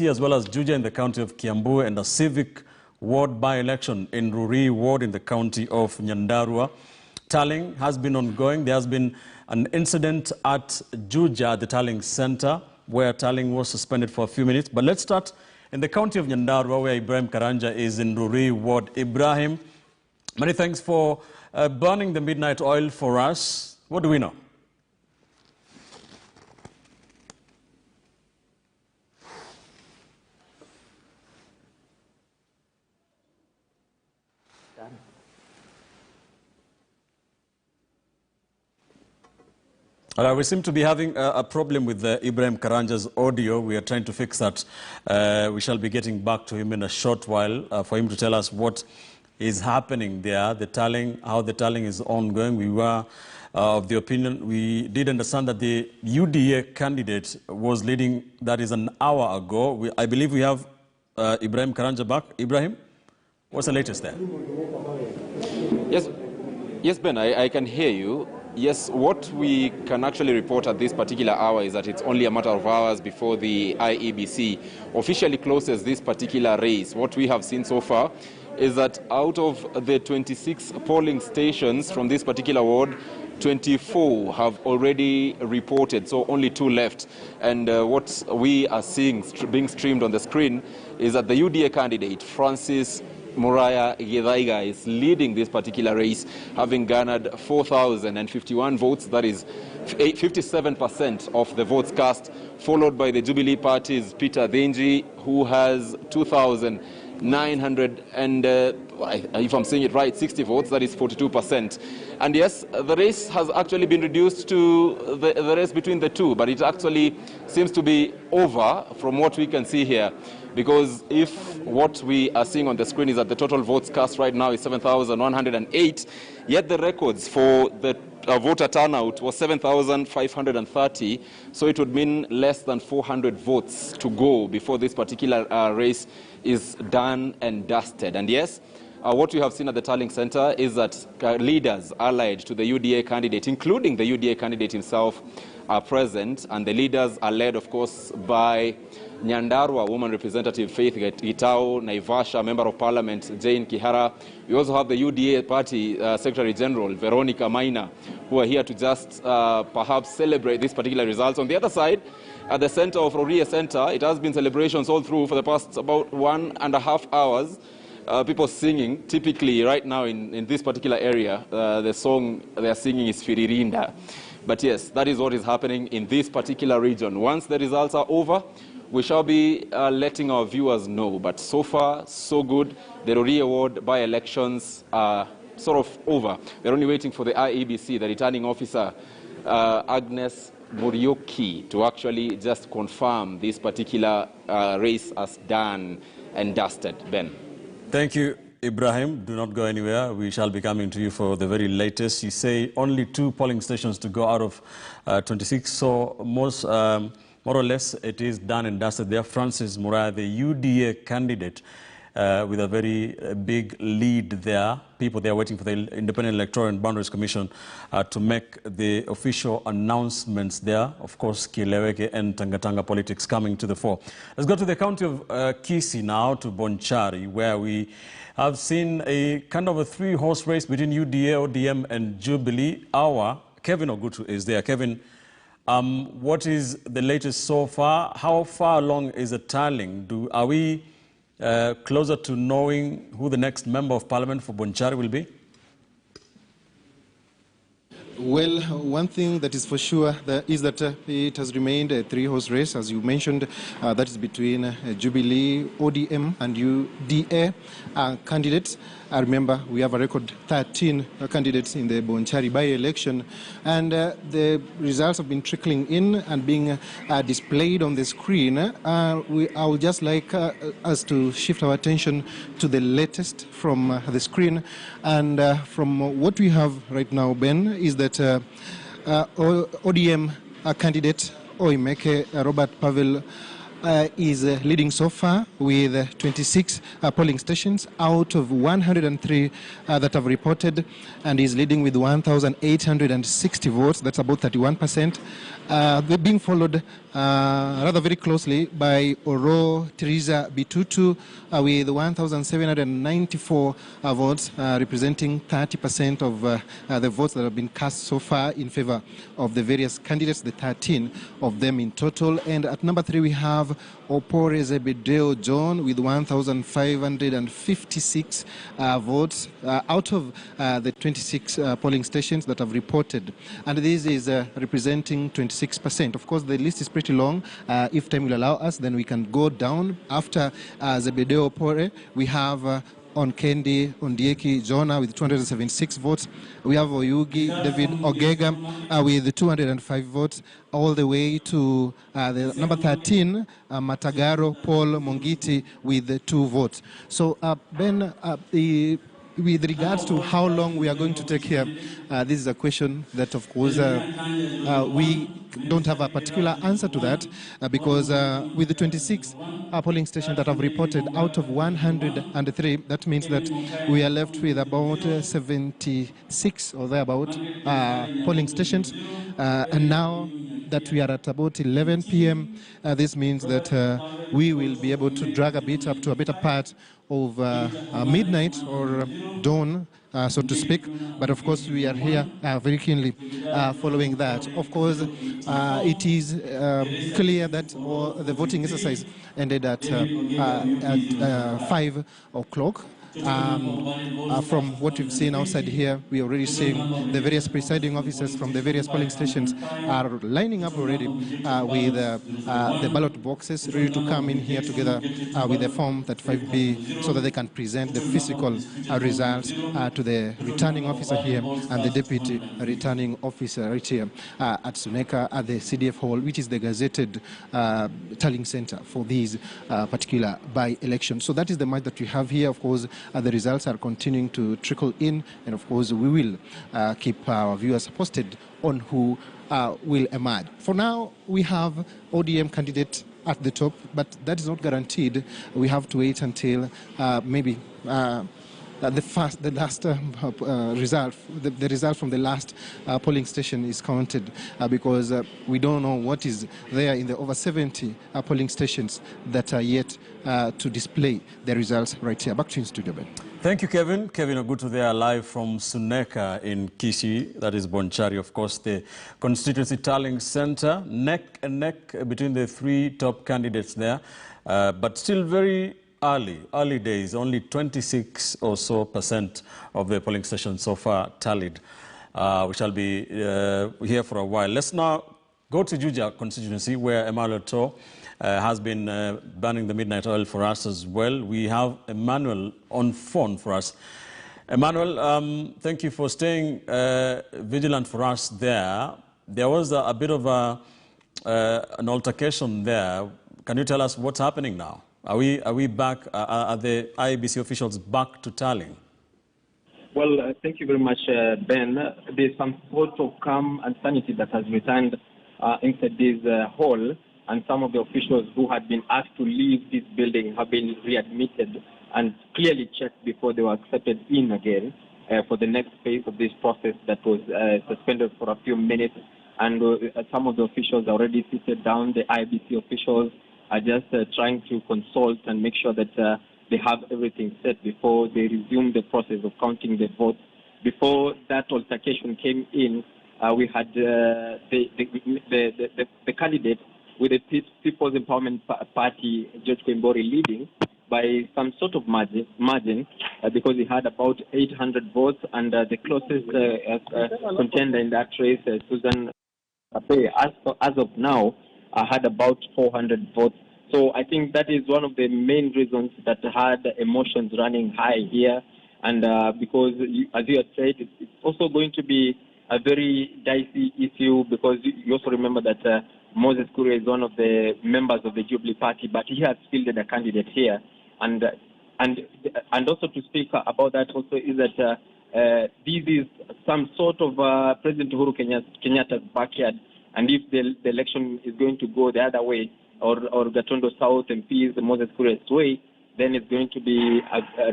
as well as Juja in the county of Kiambu, and a civic ward by-election in Ruri ward in the county of Nyandarua. Tallying has been ongoing. There has been an incident at Juja, the tallying center, where tallying was suspended for a few minutes. But let's start in the county of Nyandarua, where Ibrahim Karanja is in Ruri ward. Ibrahim, many thanks for burning the midnight oil for us. What do we know? We seem to be having a problem with Ibrahim Karanja's audio. We are trying to fix that. We shall be getting back to him in a short while for him to tell us what is happening there, the tallying, how the tallying is ongoing. We were of the opinion, we did understand that the UDA candidate was leading, that is an hour ago. I believe we have Ibrahim Karanja back. Ibrahim, what's the latest there? Yes, Ben, I can hear you. Yes, what we can actually report at this particular hour is that it's only a matter of hours before the IEBC officially closes this particular race. What we have seen so far is that out of the 26 polling stations from this particular ward, 24 have already reported, so only 2 left. And what we are seeing being streamed on the screen is that the UDA candidate, Francis Muraya Githaiga, is leading this particular race, having garnered 4,051 votes, that is 57% of the votes cast, followed by the Jubilee Party's Peter Dhinji, who has 2,900 and, if I'm saying it right, 60 votes, that is 42%. And yes, the race has actually been reduced to the race between the two, but it actually seems to be over from what we can see here. Because if what we are seeing on the screen is that the total votes cast right now is 7,108, yet the records for the voter turnout was 7,530, so it would mean less than 400 votes to go before this particular race is done and dusted. And yes, what we have seen at the tallying center is that leaders allied to the UDA candidate, including the UDA candidate himself, are present, and the leaders are led, of course, by Nyandarua Woman Representative Faith Gitau, Naivasha Member of Parliament Jane Kihara. We also have the UDA Party Secretary General Veronica Maina, who are here to just perhaps celebrate these particular results. On the other side, at the center of Ruri Center, it has been celebrations all through for the past about 1.5 hours. People singing. Typically, right now in this particular area, the song they are singing is Firirinda. But yes, that is what is happening in this particular region. Once the results are over, we shall be letting our viewers know. But so far, so good. The Ruri Award by-elections are sort of over. We're only waiting for the IEBC, the returning officer, Agnes Murioki, to actually just confirm this particular race as done and dusted. Ben. Thank you, Ibrahim. Do not go anywhere. We shall be coming to you for the very latest. You say only 2 polling stations to go out of 26, so more or less it is done and dusted there. Francis Muraya, the UDA candidate, with a very big lead there. People there waiting for the Independent Electoral and Boundaries Commission to make the official announcements there. Of course, Kileweke and Tangatanga politics coming to the fore. Let's go to the county of Kisii now, to Bonchari, where we have seen a kind of a 3-horse race between UDA, ODM, and Jubilee. Our Kevin Ogutu is there. Kevin, what is the latest so far? How far along is the tallying? Are we closer to knowing who the next member of parliament for Bonchari will be? Well, one thing that is for sure is that it has remained a 3-horse race, as you mentioned. That is between Jubilee, ODM, and UDA candidates. I remember we have a record 13 candidates in the Bonchari by-election, and the results have been trickling in and being displayed on the screen. I would just like us to shift our attention to the latest from the screen. And from what we have right now, Ben, is that ODM candidate Oimeke Robert Pavel is leading so far with 26 polling stations out of 103 that have reported, and is leading with 1,860 votes. That's about 31%. They're being followed rather very closely by Oro Teresa Bitutu with 1,794 votes, representing 30% of the votes that have been cast so far in favor of the various candidates, the 13 of them in total. And at number 3, we have Opore Zebedeo John with 1,556 votes out of the 26 polling stations that have reported. And this is representing 26%. Of course, the list is pretty long. If time will allow us, then we can go down. After Zebedeo Opore, we have Onkendi Ondieki Jonah with 276 votes. We have Oyugi David Ogega with 205 votes, all the way to the number 13, Matagaro Paul Mongiti with 2 votes. So, Ben, with regards to how long we are going to take here, this is a question that, of course, we don't have a particular answer to that because with the 26 polling stations that have reported out of 103, that means that we are left with about 76 or thereabout polling stations. And now that we are at about 11 p.m., this means that we will be able to drag a bit up to a better part of midnight or dawn, so to speak. But of course, we are here very keenly following that. Of course, it is clear that the voting exercise ended at 5 o'clock. From what we've seen outside here, we are already seeing the various presiding officers from the various polling stations are lining up already with the ballot boxes, ready to come in here together with the form 35B so that they can present the physical results to the returning officer here and the deputy returning officer right here at Suneka at the CDF Hall, which is the gazetted tallying center for these particular by-elections. So that is the match that we have here. Of course, the results are continuing to trickle in, and of course we will keep our viewers posted on who will emerge. For now, we have ODM candidate at the top, but that is not guaranteed. We have to wait until maybe the last result, the result from the last polling station is counted because we don't know what is there in the over 70 polling stations that are yet to display the results right here. Back to you in studio, Ben. Thank you, Kevin. Kevin Ogutu there, live from Suneka in Kisii, that is Bonchari, of course, the constituency tallying center, neck and neck between the 3 top candidates there, but still very early days, only 26 or so % of the polling stations so far tallied. We shall be here for a while. Let's now go to Juja constituency, where Emmanuel Toh has been burning the midnight oil for us as well. We have Emmanuel on phone for us. Emmanuel, thank you for staying vigilant for us there. There was a bit of an altercation there. Can you tell us what's happening now? Are we back? Are the IEBC officials back to tallying? Well, thank you very much, Ben. There's some sort of calm and sanity that has returned inside this hall, and some of the officials who had been asked to leave this building have been readmitted and clearly checked before they were accepted in again for the next phase of this process that was suspended for a few minutes. And some of the officials are already seated down. The IEBC officials are just trying to consult and make sure that they have everything set before they resume the process of counting the votes. Before that altercation came in, we had the candidate with the People's Empowerment Party, George Koimburi, leading by some sort of margin because he had about 800 votes, and the closest contender in that race, Susan Ape, as of now, had about 400 votes. So I think that is one of the main reasons that had emotions running high here. And because, as you had said, it's also going to be a very dicey issue because you also remember that Moses Kuria is one of the members of the Jubilee Party, but he has fielded a candidate here. And also to speak about that also is that this is some sort of President Uhuru Kenyatta's backyard. And if the election is going to go the other way, or Gatondo South MPs, Moses Kuria sway, then it's going to be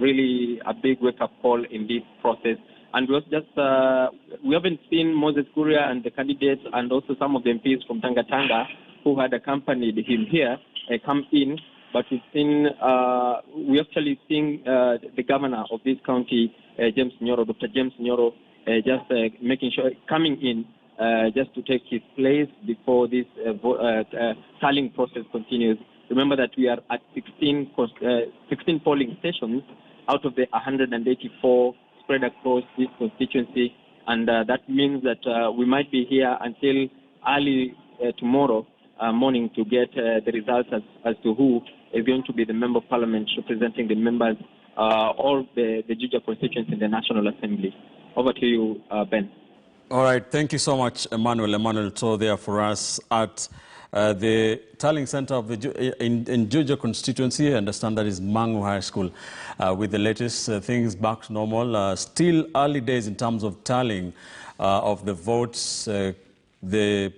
really a big wake-up call in this process. And we haven't seen Moses Kuria and the candidates and also some of the MPs from Tanga Tanga who had accompanied him here come in, but we actually seen the governor of this county, James Nyoro, Dr. James Nyoro, making sure coming in just to take his place before this tallying process continues. Remember that we are at 16 polling stations out of the 184 spread across this constituency, and that means that we might be here until early tomorrow morning to get the results as to who is going to be the member of parliament representing the members or the Juja constituency in the National Assembly. Over to you, Ben. All right, thank you so much, Emmanuel. Emmanuel Toh there for us at the tallying center of in Juja constituency. I understand that is Mangu High School. With the latest things back to normal, still early days in terms of tallying of the votes. The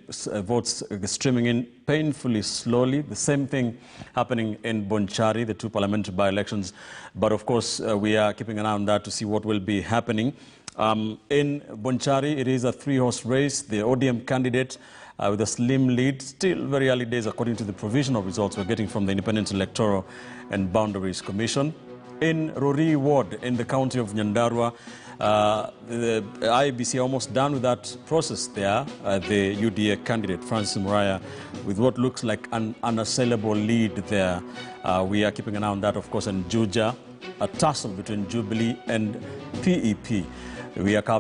votes streaming in painfully slowly. The same thing happening in Bonchari, the two parliamentary by-elections. But of course, we are keeping an eye on that to see what will be happening. In Bonchari, it is a three-horse race. The ODM candidate with a slim lead, still very early days according to the provisional results we're getting from the Independent Electoral and Boundaries Commission. In Rori Ward, in the county of Nyandarua, the IEBC are almost done with that process there. The UDA candidate, Francis Muraya, with what looks like an unassailable lead there. We are keeping an eye on that, of course, and Juja, a tussle between Jubilee and PEP. We are covering